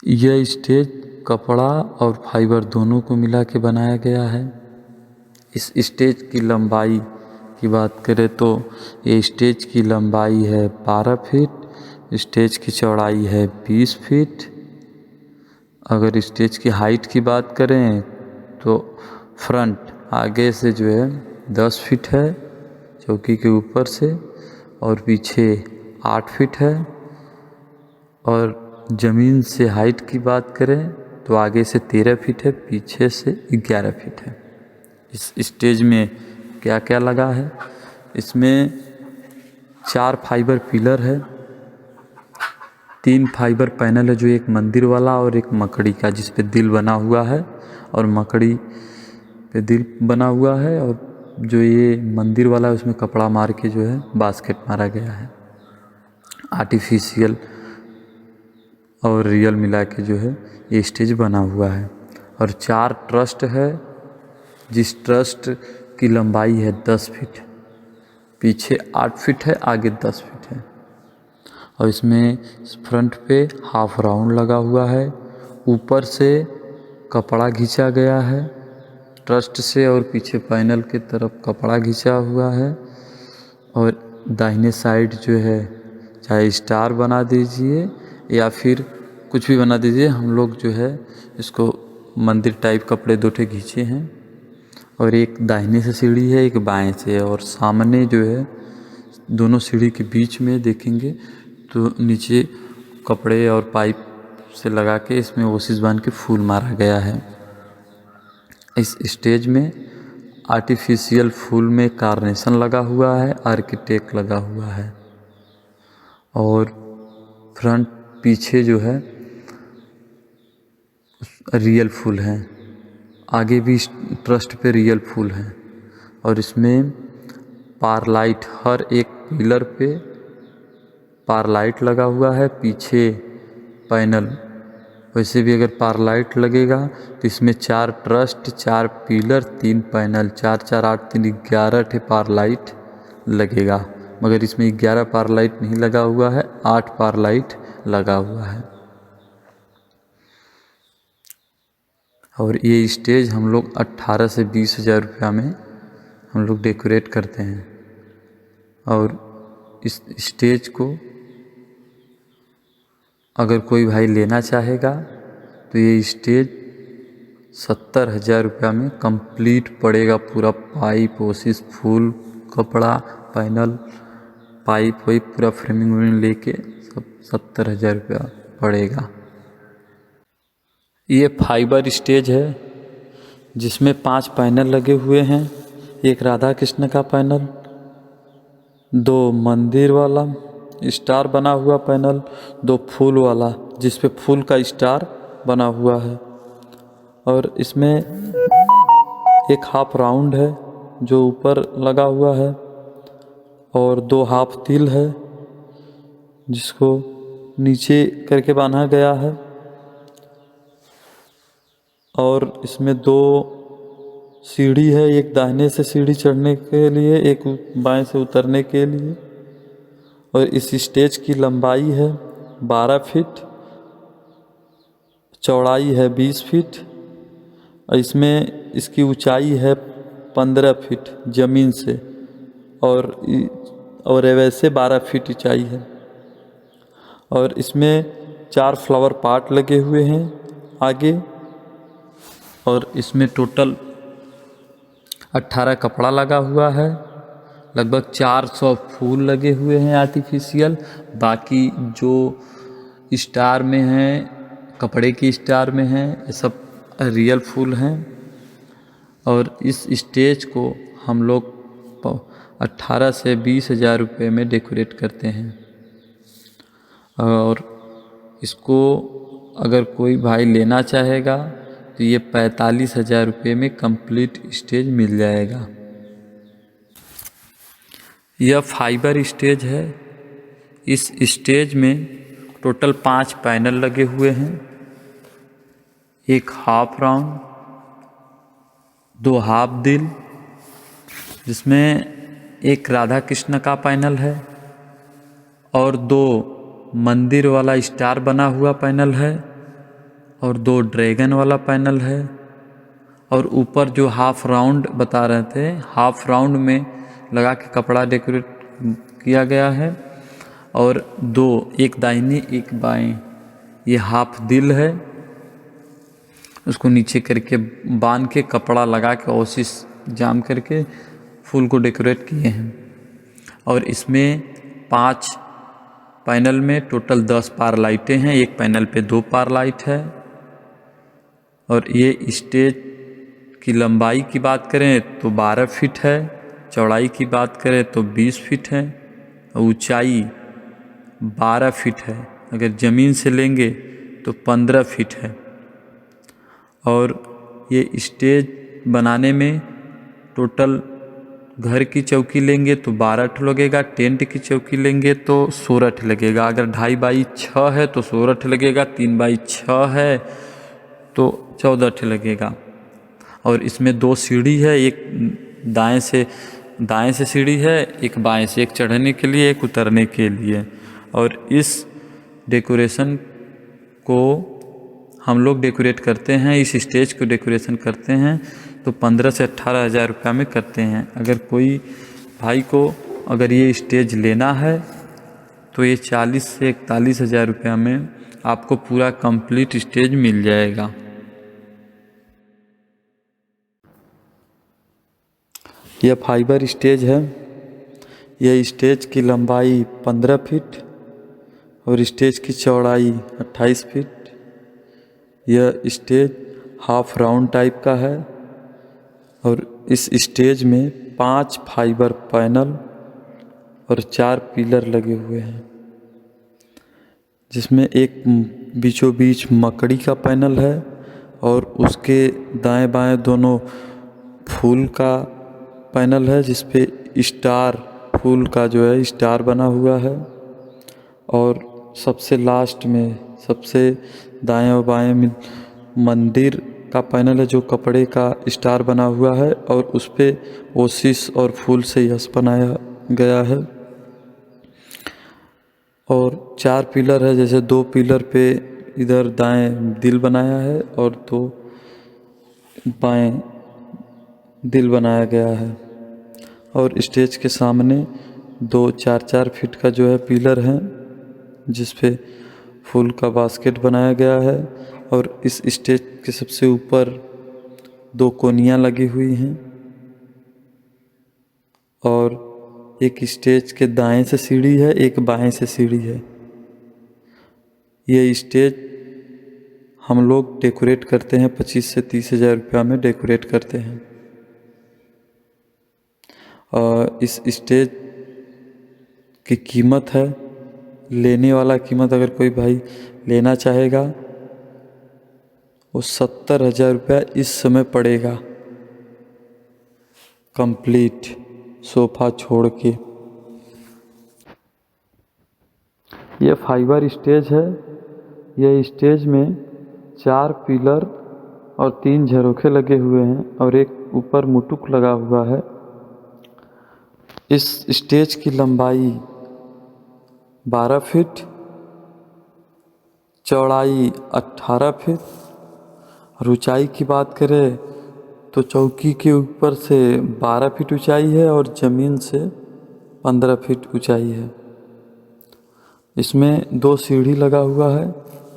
यह स्टेज कपड़ा और फाइबर दोनों को मिला के बनाया गया है। इस स्टेज की लंबाई की बात करें तो ये स्टेज की लंबाई है 12 फीट, स्टेज की चौड़ाई है 20 फीट। अगर स्टेज की हाइट की बात करें तो फ्रंट आगे से जो है 10 फीट है चौकी के ऊपर से, और पीछे 8 फीट है। और ज़मीन से हाइट की बात करें तो आगे से 13 फीट है, पीछे से 11 फीट है। इस स्टेज में क्या क्या लगा है, इसमें 4 फाइबर पिलर है, 3 फाइबर पैनल है जो एक मंदिर वाला और एक मकड़ी का जिस पे दिल बना हुआ है, और मकड़ी पे दिल बना हुआ है, और जो ये मंदिर वाला है उसमें कपड़ा मार के जो है बास्केट मारा गया है। आर्टिफिशियल और रियल मिला के जो है ये स्टेज बना हुआ है। और 4 ट्रस्ट है, जिस ट्रस्ट की लंबाई है 10 फीट, पीछे 8 फीट है, आगे 10 फीट है। और इसमें फ्रंट पे हाफ राउंड लगा हुआ है, ऊपर से कपड़ा घिंचा गया है ट्रस्ट से, और पीछे पैनल के तरफ कपड़ा घिंचा हुआ है। और दाहिने साइड जो है चाहे स्टार बना दीजिए या फिर कुछ भी बना दीजिए, हम लोग जो है इसको मंदिर टाइप कपड़े 2 ठे खींचे हैं। और एक दाहिने से सीढ़ी है, एक बाएं से, और सामने जो है दोनों सीढ़ी के बीच में देखेंगे तो नीचे कपड़े और पाइप से लगा के इसमें ओसिस बांध के फूल मारा गया है। इस स्टेज में आर्टिफिशियल फूल में कार्नेशन लगा हुआ है, आर्किटेक्ट लगा हुआ है। और फ्रंट पीछे जो है रियल फूल हैं, आगे भी ट्रस्ट पे रियल फूल हैं। और इसमें पारलाइट हर एक पिलर पे पारलाइट लगा हुआ है, पीछे पैनल। वैसे भी अगर पारलाइट लगेगा तो इसमें 4 ट्रस्ट, 4 पिलर, 3 पैनल, 4 4 8 3 11 ठे पारलाइट लगेगा। मगर इसमें 11 पारलाइट नहीं लगा हुआ है, 8 पारलाइट लगा हुआ है। और ये स्टेज हम लोग 18 से 20 हज़ार रुपया में हम लोग डेकोरेट करते हैं। और इस स्टेज को अगर कोई भाई लेना चाहेगा तो ये स्टेज 70,000 रुपया में कंप्लीट पड़ेगा। पूरा पाइप, ओसिस, फूल, कपड़ा, पैनल, पाइप वाइप पूरा फ्रेमिंग व्रेमिंग लेके सब 70,000 रुपया पड़ेगा। ये फाइबर स्टेज है जिसमें 5 पैनल लगे हुए हैं, एक राधा कृष्ण का पैनल, 2 मंदिर वाला स्टार बना हुआ पैनल, 2 फूल वाला जिस पे फूल का स्टार बना हुआ है। और इसमें एक हाफ राउंड है जो ऊपर लगा हुआ है, और 2 हाफ तिल है जिसको नीचे करके बांधा गया है। और इसमें 2 सीढ़ी है, एक दाहिने से सीढ़ी चढ़ने के लिए, एक बाएं से उतरने के लिए। और इस स्टेज की लंबाई है 12 फीट, चौड़ाई है 20 फीट, और इसमें इसकी ऊंचाई है 15 फीट ज़मीन से, और वैसे 12 फीट ऊंचाई है। और इसमें 4 फ्लावर पॉट लगे हुए हैं आगे। और इसमें टोटल 18 कपड़ा लगा हुआ है, लगभग 400 फूल लगे हुए हैं आर्टिफिशियल। बाकी जो स्टार में हैं, कपड़े की स्टार में हैं, ये सब रियल फूल हैं। और इस स्टेज को हम लोग 18 से 20 हज़ार रुपये में डेकोरेट करते हैं। और इसको अगर कोई भाई लेना चाहेगा तो ये 45,000 रुपये में कंप्लीट स्टेज मिल जाएगा। यह फाइबर स्टेज है। इस स्टेज में टोटल 5 पैनल लगे हुए हैं, एक हाफ राउंड, 2 हाफ दिल, जिसमें एक राधा कृष्ण का पैनल है, और 2 मंदिर वाला स्टार बना हुआ पैनल है, और 2 ड्रैगन वाला पैनल है। और ऊपर जो हाफ राउंड बता रहे थे, हाफ राउंड में लगा के कपड़ा डेकोरेट किया गया है। और 2, एक दाहिने एक बाएं, ये हाफ दिल है, उसको नीचे करके बांध के कपड़ा लगा के ओसिस जाम करके फूल को डेकोरेट किए हैं। और इसमें 5 पैनल में टोटल 10 पार लाइटें हैं, एक पैनल पे 2 पार लाइट है। और ये स्टेज की लंबाई की बात करें तो 12 फीट है, चौड़ाई की बात करें तो 20 फीट है, ऊंचाई 12 फीट है, अगर ज़मीन से लेंगे तो 15 फीट है। और ये स्टेज बनाने में टोटल घर की चौकी लेंगे तो 12 ठो लगेगा, टेंट की चौकी लेंगे तो 16 ठो लगेगा, अगर 2.5 बाई 6 है तो 16 ठो लगेगा, 3 बाई 6 है तो 14 ठो लगेगा। और इसमें 2 सीढ़ी है, एक दाएं से सीढ़ी है, एक बाएं से, एक चढ़ने के लिए एक उतरने के लिए। और इस डेकोरेशन को हम लोग डेकोरेट करते हैं, इस स्टेज को डेकोरेशन करते हैं तो 15 से 18 हज़ार रुपये में करते हैं। अगर कोई भाई को अगर ये स्टेज लेना है तो ये 40 से 41 हज़ार रुपये में आपको पूरा कंप्लीट स्टेज मिल जाएगा। यह फाइबर स्टेज है। यह स्टेज की लंबाई 15 फीट और स्टेज की चौड़ाई 28 फीट। यह स्टेज हाफ राउंड टाइप का है और इस स्टेज में 5 फाइबर पैनल और 4 पिलर लगे हुए हैं, जिसमें एक बीचों बीच मकड़ी का पैनल है और उसके दाएं बाएं दोनों फूल का पैनल है, जिस पे स्टार फूल का जो है स्टार बना हुआ है। और सबसे लास्ट में सबसे दाएं और बाएं में मंदिर का पैनल है जो कपड़े का स्टार बना हुआ है और उस पे ओसिस और फूल से यश बनाया गया है। और 4 पिलर है, जैसे 2 पिलर पे इधर दाएं दिल बनाया है और 2 बाएं दिल बनाया गया है। और स्टेज के सामने 2 4-4 फीट का जो है पिलर है, जिस पे फूल का बास्केट बनाया गया है। और इस स्टेज के सबसे ऊपर 2 कोनियाँ लगी हुई हैं और एक स्टेज के दाएं से सीढ़ी है, एक बाएं से सीढ़ी है। ये स्टेज हम लोग डेकोरेट करते हैं 25 से 30 हज़ार रुपया में डेकोरेट करते हैं। और इस स्टेज की कीमत है, लेने वाला कीमत अगर कोई भाई लेना चाहेगा वो 70,000 रुपया इस समय पड़ेगा, कंप्लीट सोफा छोड़ के। यह फाइबर स्टेज है। यह स्टेज में 4 पिलर और 3 झरोखे लगे हुए हैं और एक ऊपर मुटुक लगा हुआ है। इस स्टेज की लंबाई 12 फीट, चौड़ाई 18 फीट और ऊंचाई की बात करें तो चौकी के ऊपर से 12 फीट ऊंचाई है और ज़मीन से 15 फीट ऊंचाई है। इसमें 2 सीढ़ी लगा हुआ है,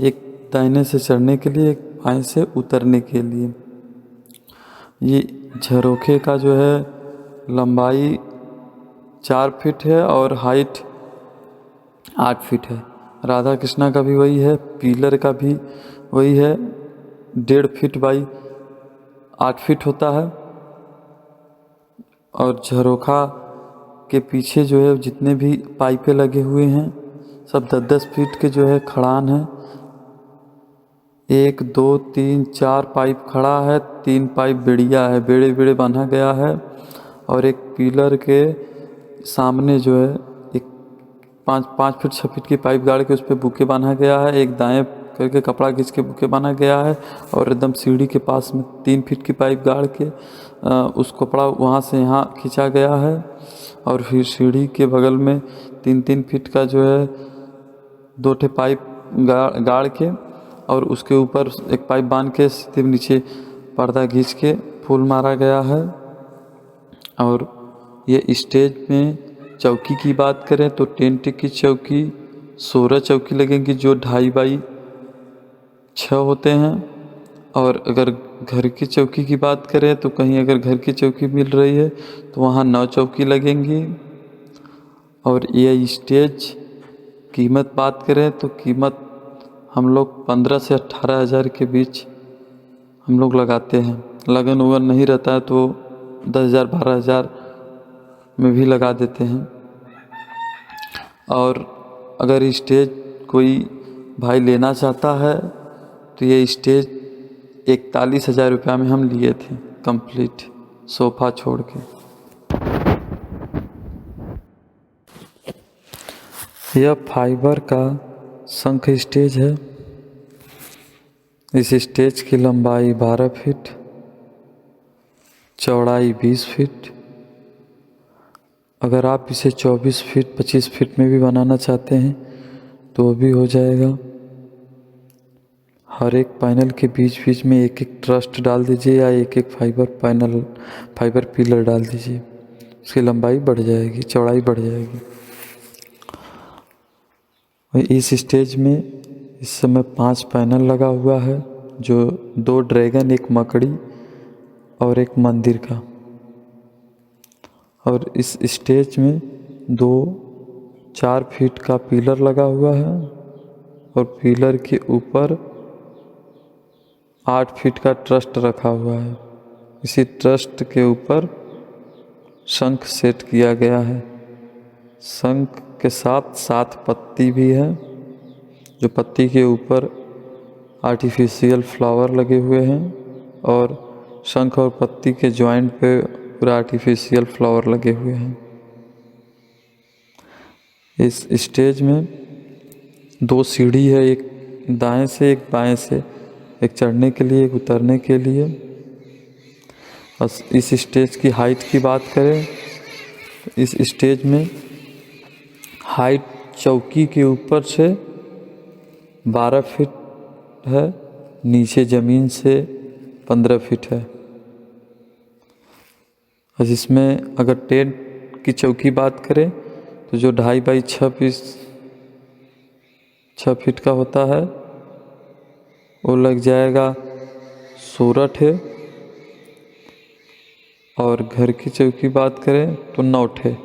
एक दाहिने से चढ़ने के लिए, एक बाएं से उतरने के लिए। ये झरोखे का जो है लंबाई 4 फीट है और हाइट 8 फीट है। राधा कृष्णा का भी वही है, पिलर का भी वही है, 1.5 फीट बाई 8 फीट होता है। और झरोखा के पीछे जो है जितने भी पाइपें लगे हुए हैं सब 10-10 फीट के जो है खड़ान है। 1 2 3 4 पाइप खड़ा है, 3 पाइप बेड़िया है, बेड़े बांधा गया है। और एक पिलर के सामने जो है एक 5 फीट 6 फीट की पाइप गाड़ के उस पर बुके बांधा गया है। एक दाएं करके कपड़ा खींच के बुके बांधा गया है और एकदम सीढ़ी के पास में 3 फीट की पाइप गाड़ के उस कपड़ा वहाँ से यहाँ खींचा गया है। और फिर सीढ़ी के बगल में 3-3 फीट का जो है 2 ठे पाइप गाड़ के और उसके ऊपर एक पाइप बांध के सीधे नीचे पर्दा खींच के फूल मारा गया है। और ये स्टेज में चौकी की बात करें तो टेंट की चौकी 16 चौकी लगेंगी जो 2.5x6 होते हैं। और अगर घर की चौकी की बात करें तो कहीं अगर घर की चौकी मिल रही है तो वहाँ 9 चौकी लगेंगी। और ये स्टेज कीमत बात करें तो कीमत हम लोग 15 से 18 हज़ार के बीच हम लोग लगाते हैं। लगन उगन नहीं रहता है तो 10,000 12,000 में भी लगा देते हैं। और अगर स्टेज कोई भाई लेना चाहता है तो ये स्टेज 41,000 रुपया में हम लिए थे कंप्लीट सोफ़ा छोड़ के। यह फाइबर का शंख स्टेज है। इस स्टेज की लंबाई 12 फीट, चौड़ाई 20 फीट। अगर आप इसे 24 फीट 25 फीट में भी बनाना चाहते हैं तो भी हो जाएगा। हर एक पैनल के बीच बीच में एक एक ट्रस्ट डाल दीजिए या एक एक फाइबर पिलर डाल दीजिए, उसकी लंबाई बढ़ जाएगी, चौड़ाई बढ़ जाएगी। इस स्टेज में इस समय 5 पैनल लगा हुआ है जो 2 ड्रैगन, एक मकड़ी और एक मंदिर का। और इस स्टेज में 4 फीट का पिलर लगा हुआ है और पिलर के ऊपर 8 फीट का ट्रस्ट रखा हुआ है। इसी ट्रस्ट के ऊपर शंख सेट किया गया है। शंख के साथ 7 पत्ती भी है जो पत्ती के ऊपर आर्टिफिशियल फ्लावर लगे हुए हैं और शंख और पत्ती के जॉइंट पे पूरा आर्टिफिशियल फ्लावर लगे हुए हैं। इस स्टेज में 2 सीढ़ी है, एक दाएं से एक बाएं से, एक चढ़ने के लिए एक उतरने के लिए। बस इस स्टेज की हाइट की बात करें तो इस स्टेज में हाइट चौकी के ऊपर से 12 फीट है, नीचे ज़मीन से 15 फीट है। और इसमें अगर टेंट की चौकी बात करें तो जो 2.5 बाई 6 फीट का होता है वो लग जाएगा 16 ठे। और घर की चौकी बात करें तो 9 ठे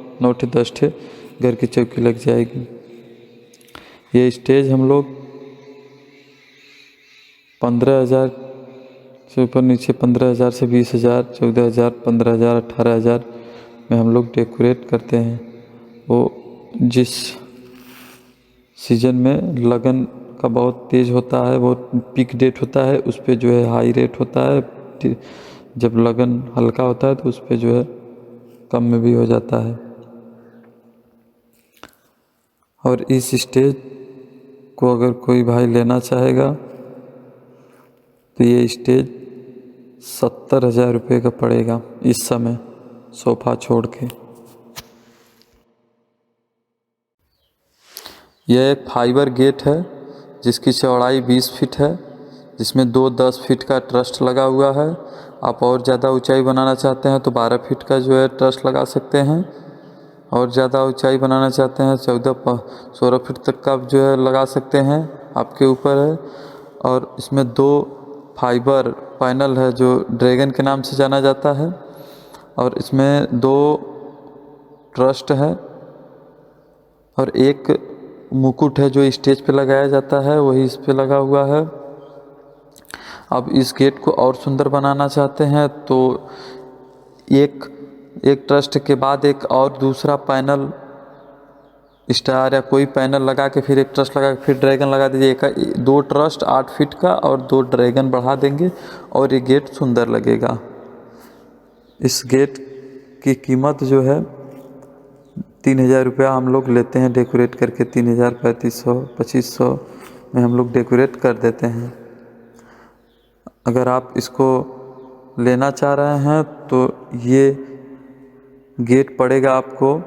10 ठे घर की चौकी लग जाएगी। ये स्टेज हम लोग 15,000 से ऊपर नीचे 15,000 से 20,000, 14,000, 15,000, 18,000 में हम लोग डेकोरेट करते हैं। वो जिस सीजन में लगन का बहुत तेज़ होता है, बहुत पीक डेट होता है, उस पे जो है हाई रेट होता है। जब लगन हल्का होता है तो उस पे जो है कम में भी हो जाता है। और इस स्टेज को अगर कोई भाई लेना चाहेगा तो ये स्टेज 70,000 रुपये का पड़ेगा इस समय सोफ़ा छोड़ के। यह एक फाइबर गेट है जिसकी चौड़ाई 20 फीट है, जिसमें 2 10 फीट का ट्रस्ट लगा हुआ है। आप और ज़्यादा ऊंचाई बनाना चाहते हैं तो 12 फीट का जो है ट्रस्ट लगा सकते हैं। और ज़्यादा ऊंचाई बनाना चाहते हैं 14-16 फीट तक का जो है लगा सकते हैं, आपके ऊपर है। और इसमें 2 फाइबर पैनल है जो ड्रैगन के नाम से जाना जाता है। और इसमें 2 ट्रस्ट है और एक मुकुट है जो स्टेज पे लगाया जाता है, वही इस पे लगा हुआ है। अब इस गेट को और सुंदर बनाना चाहते हैं तो एक ट्रस्ट के बाद एक और दूसरा पैनल स्टार या कोई पैनल लगा के फिर एक ट्रस्ट लगा के फिर ड्रैगन लगा दीजिए। 2 ट्रस्ट 8 फीट का और 2 ड्रैगन बढ़ा देंगे और ये गेट सुंदर लगेगा। इस गेट की कीमत जो है 3,000 रुपया हम लोग लेते हैं डेकोरेट करके। 3,000, 3,500, 2,500 में हम लोग डेकोरेट कर देते हैं। अगर आप इसको लेना चाह रहे हैं तो ये गेट पड़ेगा आपको